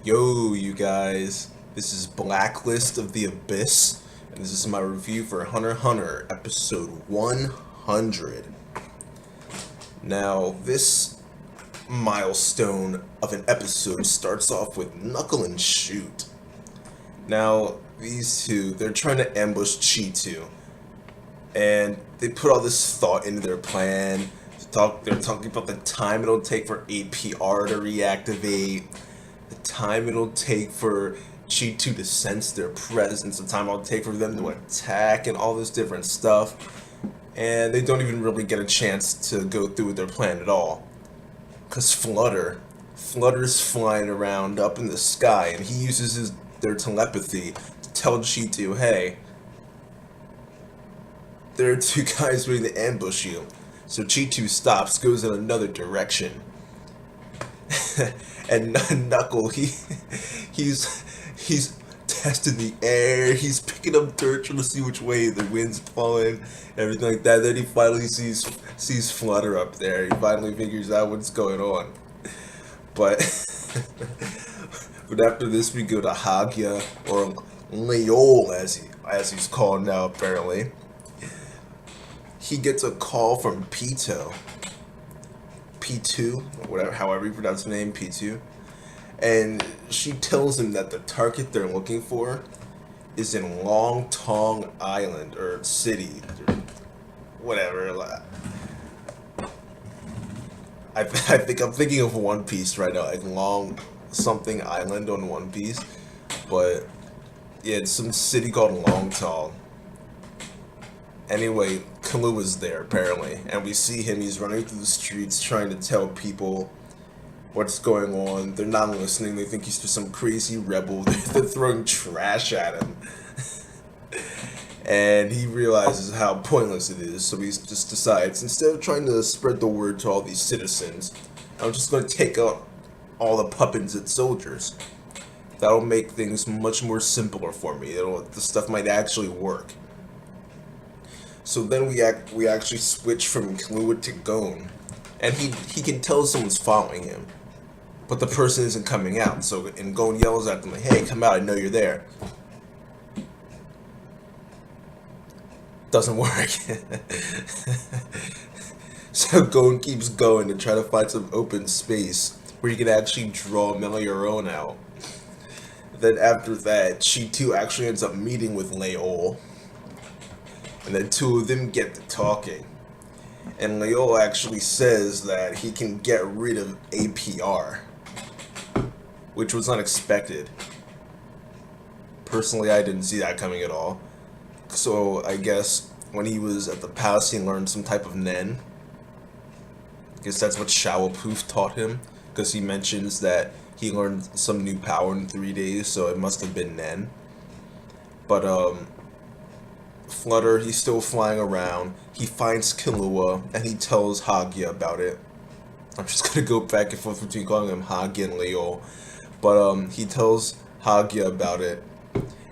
Yo, you guys, this is Blacklist of the Abyss, and this is my review for Hunter x Hunter, episode 100. Now, this milestone of an episode starts off with Knuckle and Shoot. Now, these two, they're trying to ambush Cheetu, and they put all this thought into their plan. They're talking about the time it'll take for APR to reactivate, the time it'll take for Cheetu to sense their presence, the time it'll take for them to attack, and all this different stuff. And they don't even really get a chance to go through with their plan at all. Because Flutter's flying around up in the sky, and he uses their telepathy to tell Cheetu, hey, there are two guys waiting to ambush you. So Cheetu stops, goes in another direction. And Knuckle, he's testing the air, he's picking up dirt, trying to see which way the wind's blowing, everything like that. Then he finally sees Flutter up there. He finally figures out what's going on. But but after this, we go to Hagia, or Leol as he's called now apparently. He gets a call from P2, whatever, however you pronounce the name, P2, and she tells him that the target they're looking for is in Long Tong Island, or city, or whatever. I think I'm thinking of One Piece right now, like Long something Island on One Piece, but yeah, it's some city called Long Tong. Anyway, Killua's there apparently, and we see him. He's running through the streets trying to tell people what's going on. They're not listening. They think he's just some crazy rebel. They're throwing trash at him. And he realizes how pointless it is, so he just decides, instead of trying to spread the word to all these citizens, I'm just going to take out all the puppets and soldiers. That'll make things much more simpler for me. The stuff might actually work. So then we actually switch from Killua to Gon, and he can tell someone's following him, but the person isn't coming out. And Gon yells at them like, "Hey, come out! I know you're there." Doesn't work. So Gon keeps going to try to find some open space where you can actually draw Melioron out. Then after that, Cheetu actually ends up meeting with Leol. And the two of them get to talking. And Leol actually says that he can get rid of APR, which was unexpected. Personally, I didn't see that coming at all. So I guess when he was at the palace, he learned some type of Nen. I guess that's what Shawapoof taught him, because he mentions that he learned some new power in 3 days, so it must have been Nen. But Flutter, he's still flying around. He finds Killua, and he tells Hagia about it. I'm just gonna go back and forth between calling him Hagia and Leol. But he tells Hagia about it,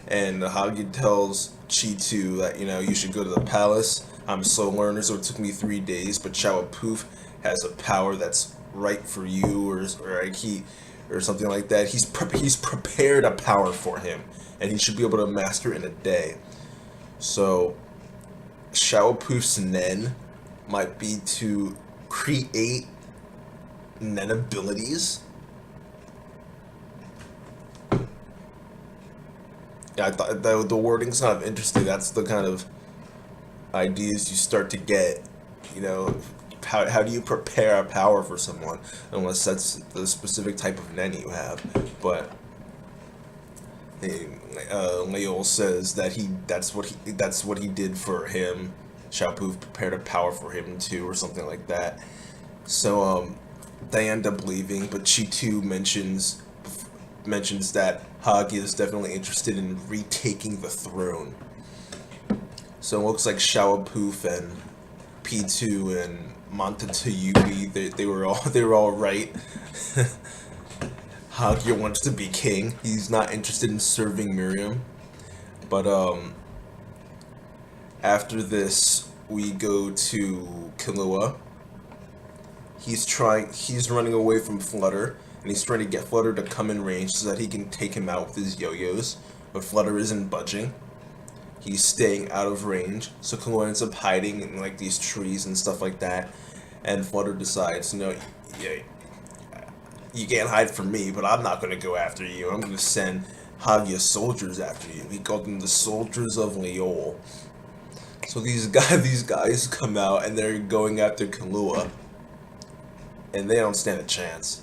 and Hagia tells Cheetu that, you should go to the palace. I'm a slow learner, so it took me 3 days, but Shawapoof has a power that's right for you, or something like that. He's prepared a power for him, and he should be able to master it in a day. So, Shawapoof's Nen might be to create Nen abilities. Yeah, I thought that the wording's kind of interesting. That's the kind of ideas you start to get. How do you prepare a power for someone, unless that's the specific type of Nen you have. But Leol says that that's what he did for him. Shawapoof prepared a power for him too, or something like that. So they end up leaving, but Cheetu mentions that Hagia is definitely interested in retaking the throne. So it looks like Shawapoof and P2 and Montatayui, they were all right. Hagia wants to be king. He's not interested in serving Miriam. But after this, we go to Killua. He's running away from Flutter, and he's trying to get Flutter to come in range so that he can take him out with his yo-yos, but Flutter isn't budging. He's staying out of range, so Killua ends up hiding in like these trees and stuff like that, and Flutter decides, yeah, you can't hide from me, but I'm not gonna go after you. I'm gonna send Hagia's soldiers after you. He called them the soldiers of Leol. So these guys come out and they're going after Killua, and they don't stand a chance.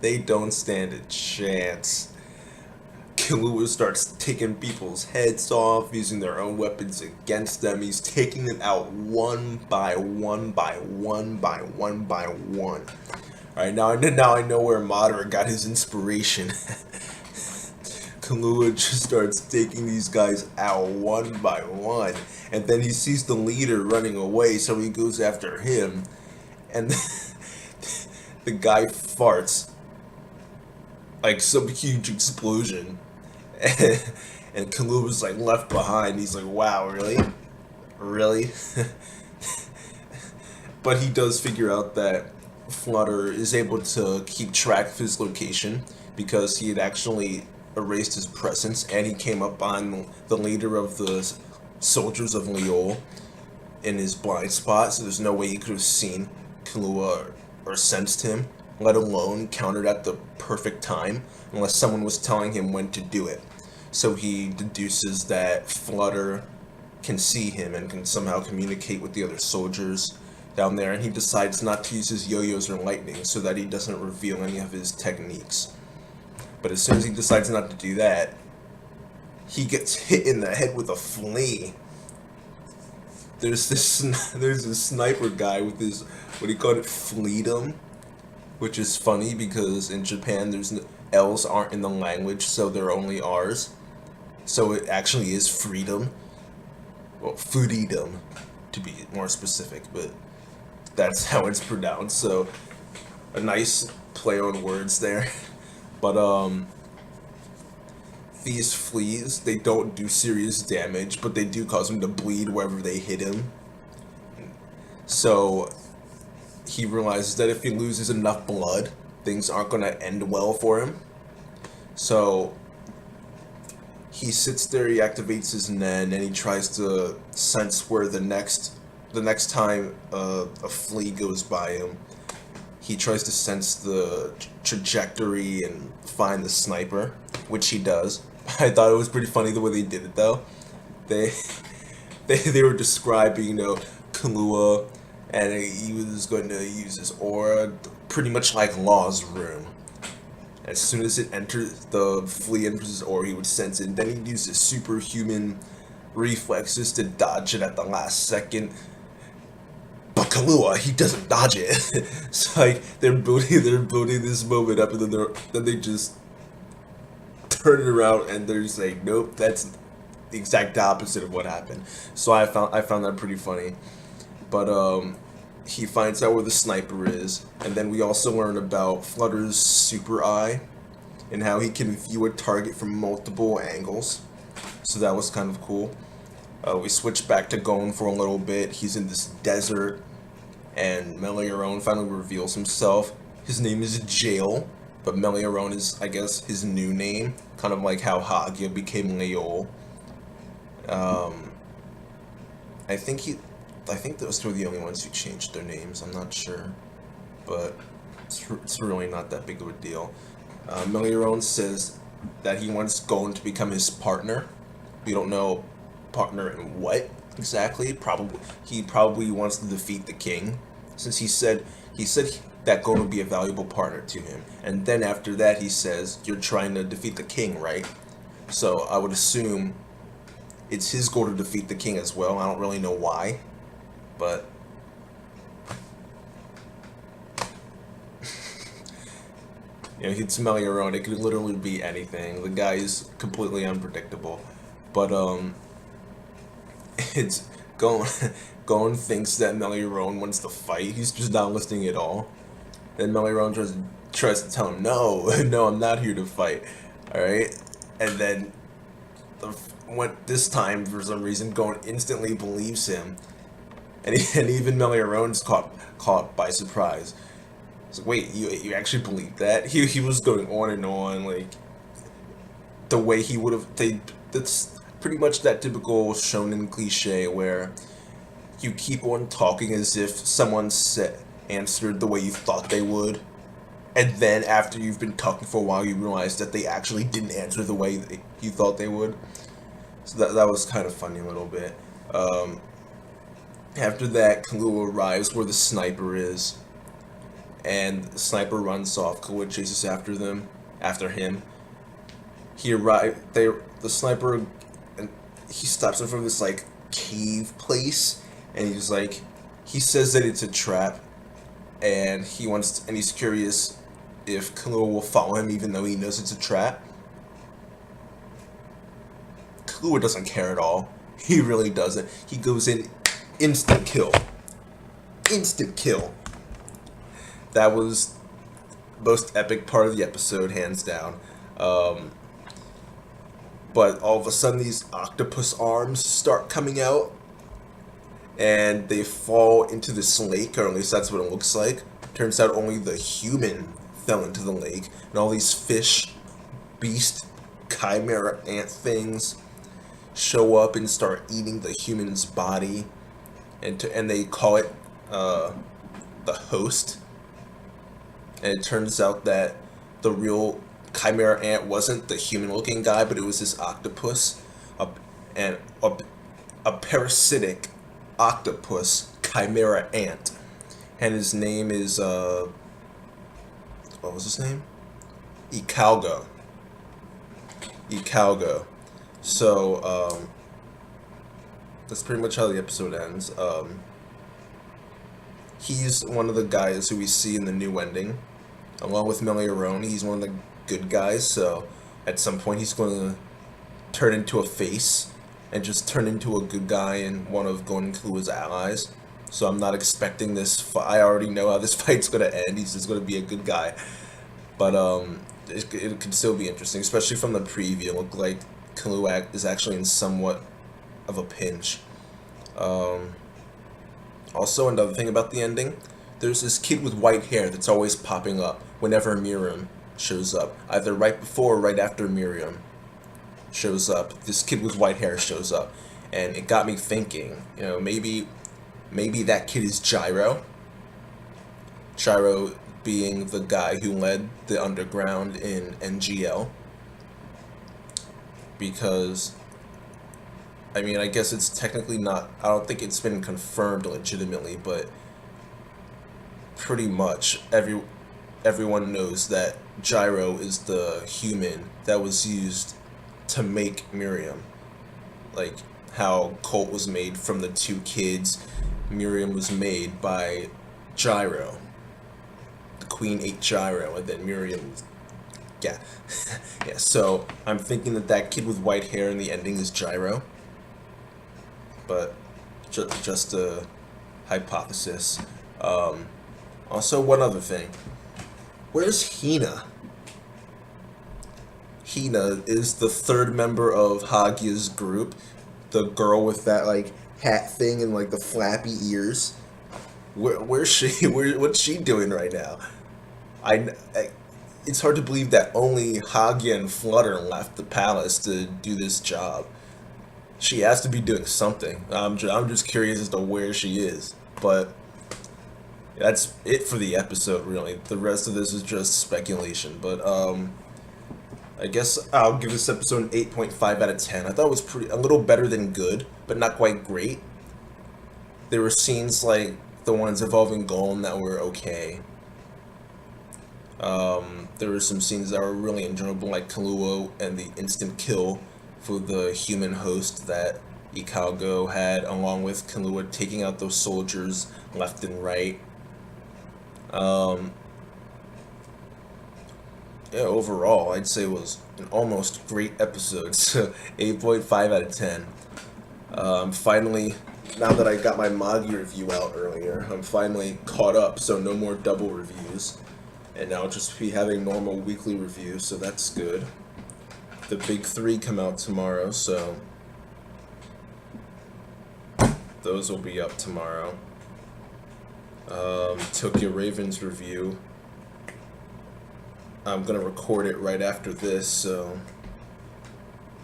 They don't stand a chance. Killua starts taking people's heads off, using their own weapons against them. He's taking them out one by one by one by one by one. Alright, now I know where Madara got his inspiration. Killua just starts taking these guys out one by one, and then he sees the leader running away, so he goes after him, and the guy farts like some huge explosion, and Killua was like left behind. He's like, wow, really? But he does figure out that Flutter is able to keep track of his location because he had actually erased his presence, and he came up on the leader of the soldiers of Leol in his blind spot, so there's no way he could have seen Killua or sensed him, let alone countered at the perfect time, unless someone was telling him when to do it. So he deduces that Flutter can see him and can somehow communicate with the other soldiers down there, and he decides not to use his yo-yos or lightning so that he doesn't reveal any of his techniques. But as soon as he decides not to do that, he gets hit in the head with a flea. There's this sniper guy with his, what he called it, fleedom, which is funny because in Japan L's aren't in the language, so they're only R's. So it actually is freedom. Well, freedom, to be more specific, but that's how it's pronounced. So a nice play on words there. But these fleas, they don't do serious damage, but they do cause him to bleed wherever they hit him. So he realizes that if he loses enough blood, things aren't going to end well for him. So he sits there, he activates his Nen, and he tries to sense where the next time a flea goes by him, he tries to sense the trajectory and find the sniper, which he does. I thought it was pretty funny the way they did it, though. They were describing, Killua, and he was going to use his aura, pretty much like Law's room. As soon as it enters, the flea enters his aura, he would sense it, and then he'd use his superhuman reflexes to dodge it at the last second. But Killua, he doesn't dodge it. It's like they're building this moment up, and then they just turn it around, and they're just like, nope, that's the exact opposite of what happened. So I found that pretty funny. But he finds out where the sniper is, and then we also learn about Flutter's super eye and how he can view a target from multiple angles. So that was kind of cool. We switch back to Gon for a little bit. He's in this desert, and Meliorone finally reveals himself. His name is Jail, but Meliorone is, I guess, his new name, kind of like how Hagia became Leol. I think those two are the only ones who changed their names. I'm not sure, but it's really not that big of a deal. Meliorone says that he wants Gon to become his partner. We don't know partner in what exactly. He probably wants to defeat the king, since he said that Gon would be a valuable partner to him. And then after that, he says, "You're trying to defeat the king, right?" So I would assume it's his goal to defeat the king as well. I don't really know why, but it's Meliorone. It could literally be anything. The guy is completely unpredictable. But it's Gon thinks that Meliorone wants to fight. He's just not listening at all. Then Meliorone tries to tell him, no, I'm not here to fight. Alright? And then this time, for some reason, Gon instantly believes him. And even Meliorone's caught by surprise. So wait, you actually believe that? He was going on and on, like the way he would have. That's pretty much that typical shonen cliche where you keep on talking as if someone said answered the way you thought they would, and then after you've been talking for a while, you realize that they actually didn't answer the way that you thought they would. So that was kind of funny a little bit. Um, After that, Killua arrives where the sniper is, and the sniper runs off. Killua chases after him. He arrived. The sniper, and he stops in front of this like cave place, and he says that it's a trap, and he's curious if Killua will follow him, even though he knows it's a trap. Killua doesn't care at all. He really doesn't. He goes in, instant kill. Instant kill. That was the most epic part of the episode, hands down. But all of a sudden, these octopus arms start coming out, and they fall into this lake, or at least that's what it looks like. Turns out only the human fell into the lake, and all these fish, beast, chimera ant things show up and start eating the human's body, and they call it the host. And it turns out that the real chimera ant wasn't the human-looking guy, but it was this octopus, a parasitic octopus chimera ant, and his name is what was his name? Icalgo. Icalgo. So that's pretty much how the episode ends. He's one of the guys who we see in the new ending, along with Meliorone. He's one of the good guys, so at some point he's going to turn into a face and just turn into a good guy and one of Gon and Killua's allies. So I'm not expecting this. I already know how this fight's going to end. He's just going to be a good guy. But it could still be interesting, especially from the preview. It looked like Killua is actually in somewhat of a pinch. Also, another thing about the ending, there's this kid with white hair that's always popping up whenever Miriam shows up, either right before or right after Miriam shows up. This kid with white hair shows up, and it got me thinking, maybe that kid is Gyro. Gyro being the guy who led the underground in NGL. Because, I mean, I guess it's technically not, I don't think it's been confirmed legitimately, but pretty much everyone knows that Gyro is the human that was used to make Miriam. Like how Colt was made from the two kids, Miriam was made by Gyro. The queen ate Gyro, and then Miriam, yeah. Yeah, so I'm thinking that kid with white hair in the ending is Gyro. But just a hypothesis. Also, one other thing. Where's Hina? Hina is the third member of Hagia's group. The girl with that, hat thing and, the flappy ears. Where's she? What's she doing right now? It's hard to believe that only Hagia and Flutter left the palace to do this job. She has to be doing something. I'm just curious as to where she is. But that's it for the episode, really. The rest of this is just speculation. But I guess I'll give this episode an 8.5 out of 10. I thought it was a little better than good, but not quite great. There were scenes like the ones involving Golem that were okay. There were some scenes that were really enjoyable, like Killua and the instant kill for the human host that Icalgo had, along with Killua taking out those soldiers left and right. Yeah, overall, I'd say it was an almost great episode, so 8.5 out of 10. Finally, now that I got my Magi review out earlier, I'm finally caught up, so no more double reviews. And now I'll just be having normal weekly reviews, so that's good. The big 3 come out tomorrow, so those will be up tomorrow. Tokyo Ravens review I'm gonna record it right after this, so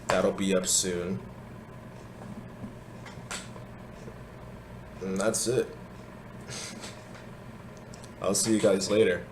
that'll be up soon. And that's it. I'll see you guys later.